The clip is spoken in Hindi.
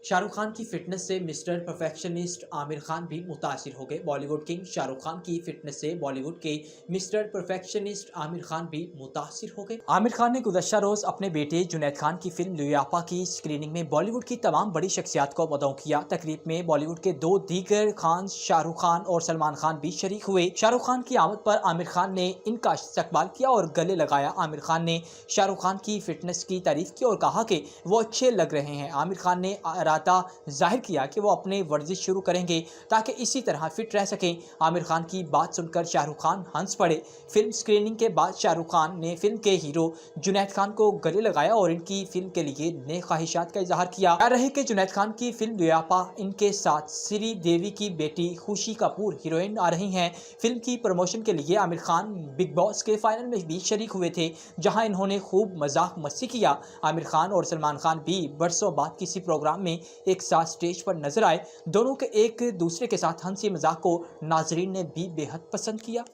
शाहरुख खान की फिटनेस से मिस्टर परफेक्शनिस्ट आमिर खान भी मुतासिर हो गए। बॉलीवुड किंग शाहरुख खान की फिटनेस से बॉलीवुड के मिस्टर परफेक्शनिस्ट आमिर खान भी मुतासिर हो गए। आमिर खान ने गुज़श्ता रोज अपने बेटे जुनैद खान की फिल्म लुयापा की स्क्रीनिंग में बॉलीवुड की तमाम बड़ी शख्सियात को मदऊ किया। तकरीब में बॉलीवुड के दो दीगर खान शाहरुख खान और सलमान खान भी शरीक हुए। शाहरुख खान की आमद पर आमिर खान ने इनका इस्तकबाल किया और गले लगाया। आमिर खान ने शाहरुख खान की फिटनेस की तारीफ की और कहा कि वो अच्छे लग रहे हैं। आमिर खान ने इरादा जाहिर किया कि वो अपने वर्जिश शुरू करेंगे ताकि इसी तरह फिट रह सकें। आमिर खान की बात सुनकर शाहरुख खान हंस पड़े। फिल्म स्क्रीनिंग के बाद शाहरुख खान ने फिल्म के हीरो जुनैद खान को गले लगाया और इनकी फिल्म के लिए नेक ख्वाहिशात का इजहार किया। कह रहे कि जुनैद खान की फिल्म लुयापा इनके साथ श्री देवी की बेटी खुशी कपूर हीरोइन आ रही हैं। फिल्म की प्रमोशन के लिए आमिर खान बिग बॉस के फाइनल में भी शरीक हुए थे, जहां इन्होंने खूब मजाक मस्ती किया। आमिर खान और सलमान खान भी बरसों बाद किसी प्रोग्राम में एक साथ स्टेज पर नजर आए। दोनों के एक दूसरे के साथ हंसी मजाक को नाजरीन ने भी बेहद पसंद किया।